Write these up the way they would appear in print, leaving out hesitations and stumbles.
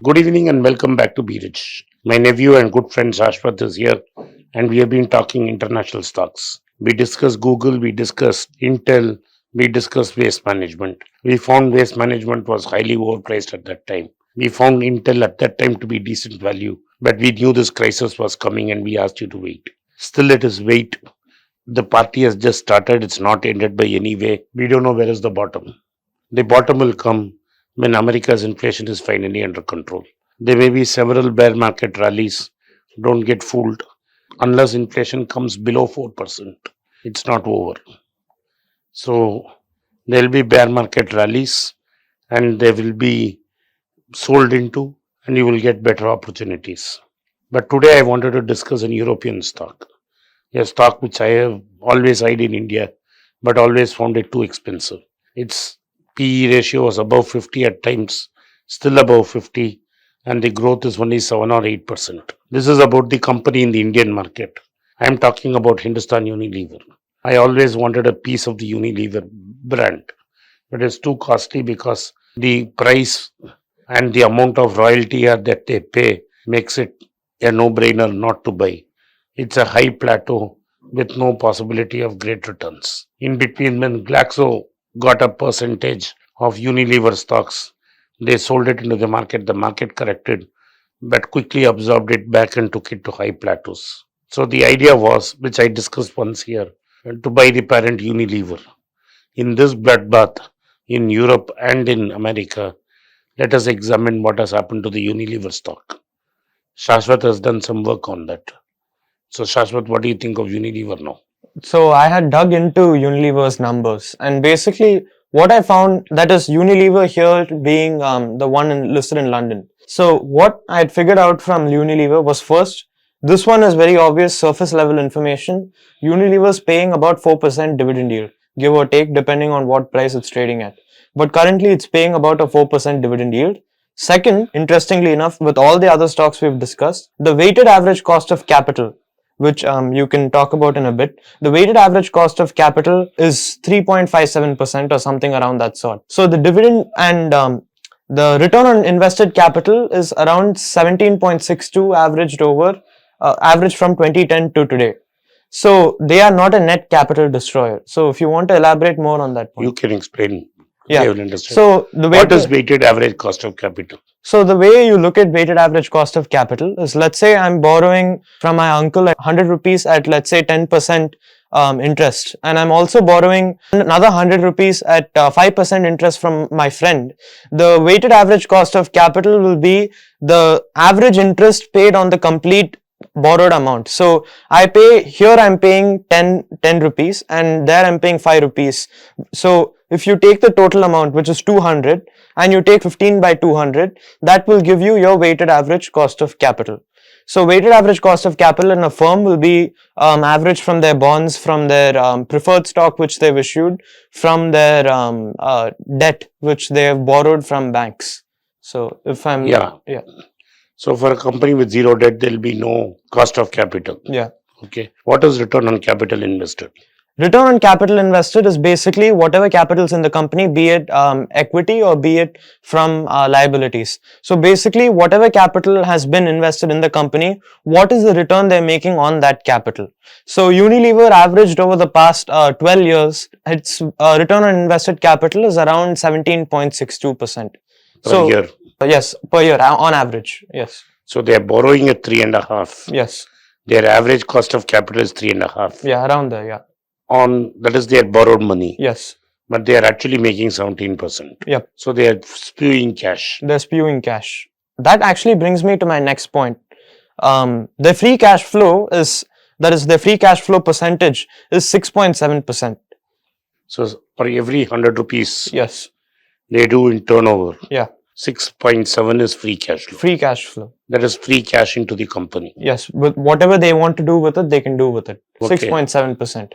Good evening and welcome back to Be Rich. My nephew and good friend Shashwat is here and we have been talking international stocks. We discussed Google, we discussed Intel, we discussed waste management. We found waste management was highly overpriced at that time. We found Intel at that time to be decent value, but we knew this crisis was coming and we asked you to wait. Still, it is wait. The party has just started, it's not ended by any way. We don't know where is the bottom. The bottom will come when America's inflation is finally under control. There may be several bear market rallies. Don't get fooled. Unless inflation comes below 4%, it's not over. So there will be bear market rallies and they will be sold into and you will get better opportunities. But today I wanted to discuss an European stock. A stock which I have always eyed in India but always found it too expensive. Its PE ratio was above 50 at times, still above 50, and the growth is only 7 or 8%. This is about the company in the Indian market. I am talking about Hindustan Unilever. I always wanted a piece of the Unilever brand, but it's too costly because the price and the amount of royalty that they pay makes it a no-brainer not to buy. It's a high plateau with no possibility of great returns. In between, when Glaxo got a percentage of Unilever stocks, they sold it into the market corrected, but quickly absorbed it back and took it to high plateaus. So the idea was, which I discussed once here, to buy the parent Unilever. In this bloodbath in Europe and in America, let us examine what has happened to the Unilever stock. Shashwat has done some work on that. So Shashwat, what do you think of Unilever now? So I had dug into Unilever's numbers, and basically what I found, that is Unilever here being the one listed in London. So what I had figured out from Unilever was, first, this one is very obvious surface level information. Unilever is paying about 4% dividend yield, give or take, depending on what price it's trading at. But currently it's paying about a 4% dividend yield. Second, interestingly enough, with all the other stocks we've discussed, the weighted average cost of capital, which you can talk about in a bit, the weighted average cost of capital is 3.57% or something around that sort. So the dividend and the return on invested capital is around 17.62 averaged from 2010 to today. So they are not a net capital destroyer. So if you want to elaborate more on that point. You can explain. Yeah. I will understand. So what is weighted average cost of capital? So the way you look at weighted average cost of capital is, let's say I'm borrowing from my uncle 100 rupees at, let's say, 10% interest, and I'm also borrowing another 100 rupees at 5% interest from my friend. The weighted average cost of capital will be the average interest paid on the complete borrowed amount. So I'm paying 10 rupees and there I'm paying 5 rupees. So if you take the total amount, which is 200, and you take 15 by 200, that will give you your weighted average cost of capital. So weighted average cost of capital in a firm will be average from their bonds, from their preferred stock which they've issued, from their debt which they have borrowed from banks. So if I'm... Yeah. So for a company with zero debt, there will be no cost of capital. Yeah. Okay. What is return on capital invested? Return on capital invested is basically whatever capital's in the company, be it equity or be it from liabilities. So basically whatever capital has been invested in the company, what is the return they're making on that capital? So Unilever averaged over the past 12 years, its return on invested capital is around 17.62%. Per year? Yes, per year on average, yes. So they are borrowing at 3.5. Yes. Their average cost of capital is 3.5. Yeah, around there, yeah. That is their borrowed money. Yes. But they are actually making 17%. Yep. So they are spewing cash. They're spewing cash. That actually brings me to my next point. Their free cash flow their free cash flow percentage is 6.7%. So for every 100 rupees, yes, they do in turnover. Yeah. 6.7 is free cash flow. Free cash flow. That is free cash into the company. Yes, with whatever they want to do with it, they can do with it. Okay. 6.7%.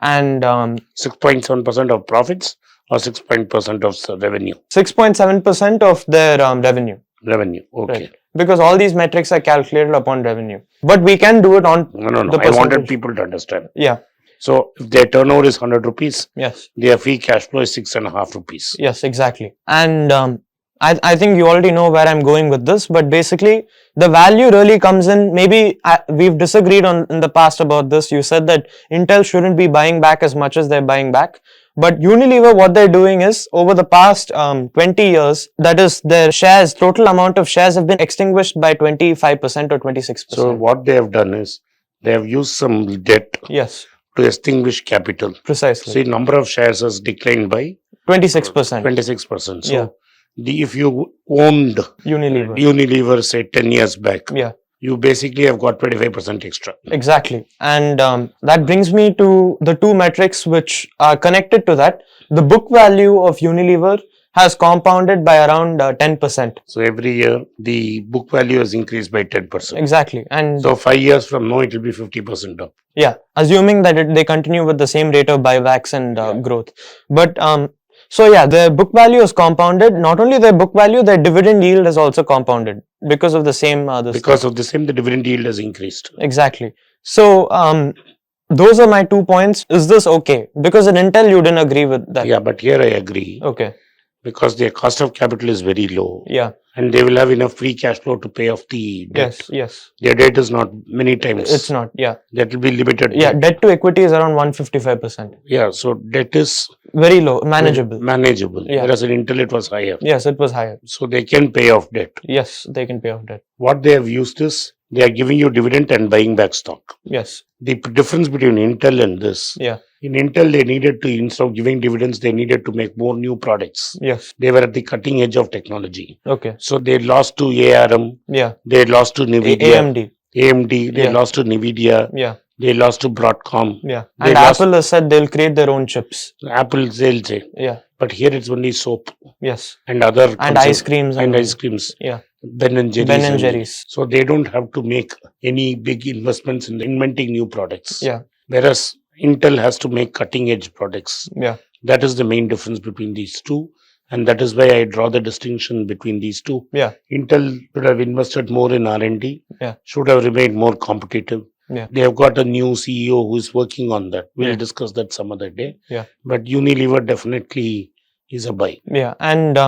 And 6.7% of profits or 6% of revenue? 6.7% of their revenue. Revenue, okay. Right. Because all these metrics are calculated upon revenue. But we can do it on No. I wanted people to understand. Yeah. So if their turnover is 100 rupees, yes, their free cash flow is 6.5 rupees. Yes, exactly. And I think you already know where I'm going with this, but basically the value really comes in. Maybe we've disagreed in the past about this. You said that Intel shouldn't be buying back as much as they're buying back. But Unilever, what they're doing is over the past 20 years, that is their shares, total amount of shares have been extinguished by 25% or 26%. So what they have done is they have used some debt Yes, to extinguish capital. precisely. See, number of shares has declined by 26%. 26%. So Yeah. if you owned Unilever. Unilever, say 10 years back, Yeah. you basically have got 25% extra. Exactly. And that brings me to the two metrics which are connected to that. The book value of Unilever has compounded by around 10%. So every year the book value has increased by 10%. Exactly. And So 5 years from now it will be 50% up. yeah, assuming that they continue with the same rate of buybacks and growth. But so yeah, their book value is compounded. Not only their book value, their dividend yield has also compounded because of the same. Because of the same, the dividend yield has increased. Exactly. So those are my 2 points. Is this okay? Because in Intel you didn't agree with that. Yeah, but here I agree. Okay. Because their cost of capital is very low. Yeah. And they will have enough free cash flow to pay off the debt. Yes. Yes. Their debt is not many times. It's not. Yeah. That will be limited. Yeah. Debt to equity is around 155%. Yeah. So debt is very low, manageable. Manageable. Yeah. Whereas in Intel it was higher. Yes, it was higher. So they can pay off debt. Yes, they can pay off debt. What they have used is they are giving you dividend and buying back stock. Yes. The difference between Intel and this. Yeah. In Intel, they needed to, instead of giving dividends, they needed to make more new products. Yes. They were at the cutting edge of technology. Okay. So they lost to ARM. Yeah. They lost to NVIDIA. AMD. AMD. They lost to NVIDIA. Yeah. They lost to Broadcom. Yeah. And Apple has said they'll create their own chips. Apple, they'll say. Yeah. But here it's only soap. Yes. And other. And ice creams. And ice creams. Yeah. Ben and Jerry's. Ben and Jerry's. So they don't have to make any big investments in inventing new products. Yeah. Whereas Intel has to make cutting edge products. Yeah. That is the main difference between these two. And that is why I draw the distinction between these two. Yeah. Intel should have invested more in R&D. Yeah. Should have remained more competitive. Yeah. They have got a new CEO who is working on that. We'll discuss that some other day. Yeah. But Unilever definitely is a buy. Yeah. And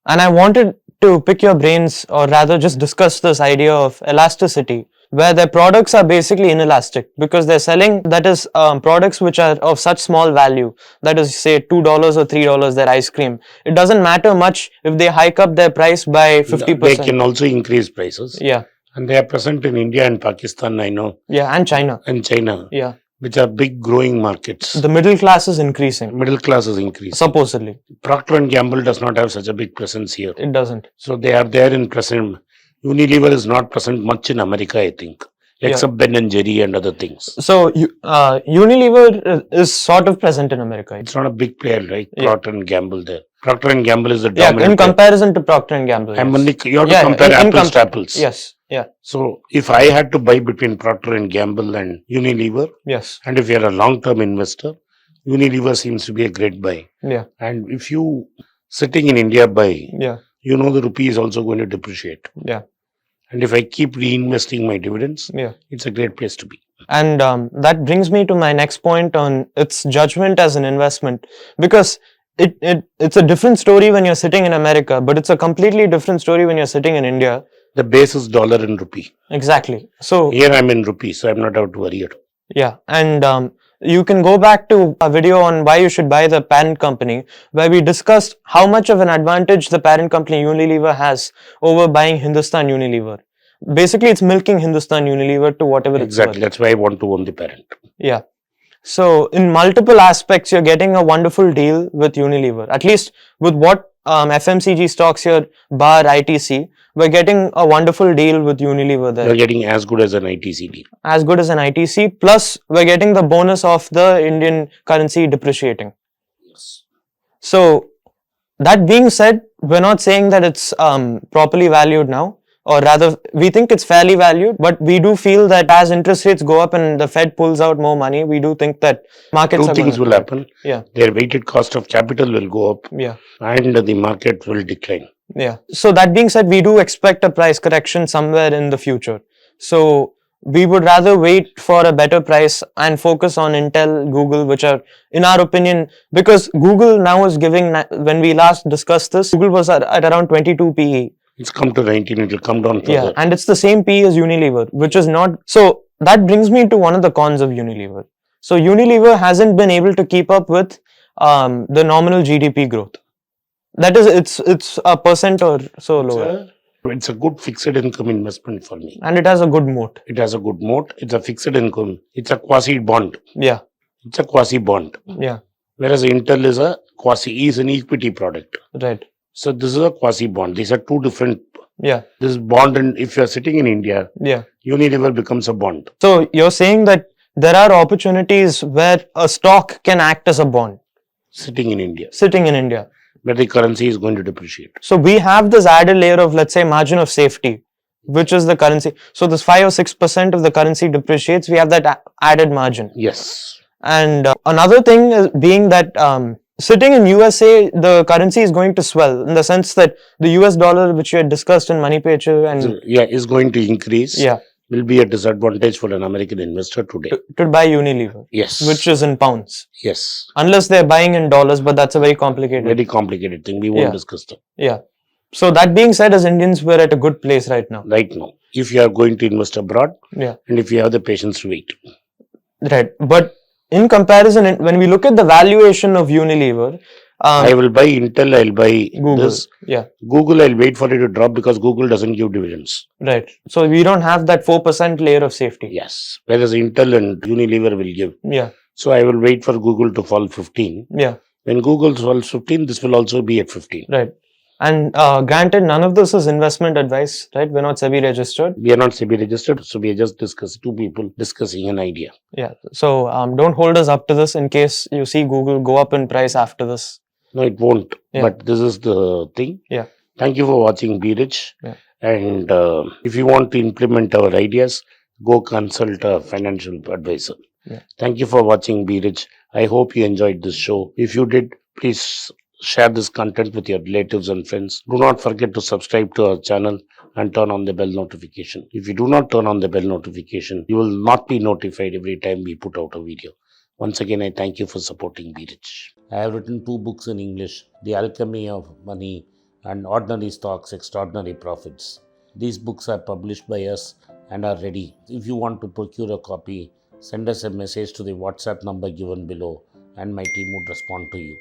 I wanted to pick your brains, or rather just discuss this idea of elasticity, where their products are basically inelastic because they're selling, that is, products which are of such small value, that is, say $2 or $3, their ice cream. It doesn't matter much if they hike up their price by 50%. They can also increase prices. Yeah. And they are present in India and Pakistan, I know. Yeah, and China. And China. Yeah. Which are big growing markets. The middle class is increasing. Middle class is increasing. Supposedly. Procter & Gamble does not have such a big presence here. It doesn't. So they are there in present. Unilever is not present much in America, I think. Except Ben and Jerry and other things. So Unilever is sort of present in America. It's not a big player, right? Procter & Gamble there. Procter & Gamble is the dominant. Yeah, in comparison to Procter & Gamble. I'm only, you have to compare apples to apples. Yes. Yeah. So if I had to buy between Procter & Gamble and Unilever, yes, and if you're a long-term investor, Unilever seems to be a great buy. Yeah. And if you sitting in India buy, yeah, you know the rupee is also going to depreciate. Yeah. And if I keep reinvesting my dividends, yeah, it's a great place to be. And that brings me to my next point on its judgment as an investment, because it's a different story when you're sitting in America, but it's a completely different story when you're sitting in India. The base is dollar and rupee. Exactly. So here I'm in rupee, so I'm not out to worry at all. Yeah, and you can go back to a video on why you should buy the parent company, where we discussed how much of an advantage the parent company Unilever has over buying Hindustan Unilever. Basically, it's milking Hindustan Unilever to whatever it's worth. Exactly, that's why I want to own the parent. Yeah. So, in multiple aspects, you're getting a wonderful deal with Unilever. At least with what FMCG stocks here, bar ITC, we're getting a wonderful deal with Unilever there. We're getting as good as an ITC deal. As good as an ITC, plus we're getting the bonus of the Indian currency depreciating. Yes. So, that being said, we're not saying that it's properly valued now. Or rather, we think it's fairly valued, but we do feel that as interest rates go up and the Fed pulls out more money, we do think that markets Two things will happen. Yeah. Their weighted cost of capital will go up. Yeah. And the market will decline. Yeah. So that being said, we do expect a price correction somewhere in the future. So we would rather wait for a better price and focus on Intel, Google, which are, in our opinion, because Google now is giving, when we last discussed this, Google was at around 22 PE. It's come to 19, it will come down further. Yeah, and it's the same PE as Unilever, which is not. So that brings me to one of the cons of Unilever. So Unilever hasn't been able to keep up with the nominal GDP growth. That is, it's a percent or so lower. It's a good fixed income investment for me. And it has a good moat. It has a good moat. It's a fixed income. It's a quasi bond. Yeah. It's a quasi bond. Yeah. Whereas Intel is an equity product. Right. So this is a quasi bond. These are two different. Yeah. This bond, and if you are sitting in India, yeah, Unilever becomes a bond. So you're saying that there are opportunities where a stock can act as a bond. Sitting in India. Where the currency is going to depreciate. So we have this added layer of, let's say, margin of safety, which is the currency. So this 5 or 6% of the currency depreciates, we have that added margin. Yes. And another thing is being that sitting in USA, the currency is going to swell in the sense that the US dollar, which we had discussed in Money Page, and is going to increase. Yeah. Will be a disadvantage for an American investor today. To buy Unilever. Yes. Which is in pounds. Yes. Unless they're buying in dollars, but that's a very complicated thing. We won't discuss that. Yeah. So that being said, as Indians, we're at a good place right now. If you are going to invest abroad, yeah, and if you have the patience to wait. Right. But in comparison, when we look at the valuation of Unilever, I will buy Intel, I'll buy Google. This. Yeah. Google, I'll wait for it to drop because Google doesn't give dividends. Right. So we don't have that 4% layer of safety. Yes. Whereas Intel and Unilever will give. Yeah. So I will wait for Google to fall 15. Yeah. When Google falls 15, this will also be at 15. Right. And granted, none of this is investment advice, right? We're not SEBI registered. We are not SEBI registered. So we are just two people discussing an idea. Yeah. So don't hold us up to this in case you see Google go up in price after this. No, it won't. Yeah. But this is the thing. Yeah. Thank you for watching Be Rich. Yeah. And if you want to implement our ideas, go consult a financial advisor. Yeah. Thank you for watching Be Rich. I hope you enjoyed this show. If you did, please share this content with your relatives and friends. Do not forget to subscribe to our channel and turn on the bell notification. If you do not turn on the bell notification, you will not be notified every time we put out a video. Once again, I thank you for supporting Be Rich. I have written 2 books in English, The Alchemy of Money and Ordinary Stocks, Extraordinary Profits. These books are published by us and are ready. If you want to procure a copy, send us a message to the WhatsApp number given below and my team would respond to you.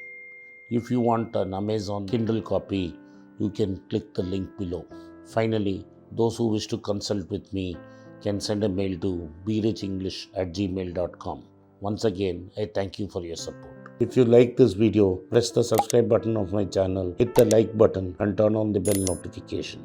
If you want an Amazon Kindle copy, you can click the link below. Finally, those who wish to consult with me can send a mail to berichenglish@gmail.com. Once again, I thank you for your support. If you like this video, press the subscribe button of my channel, hit the like button and turn on the bell notification.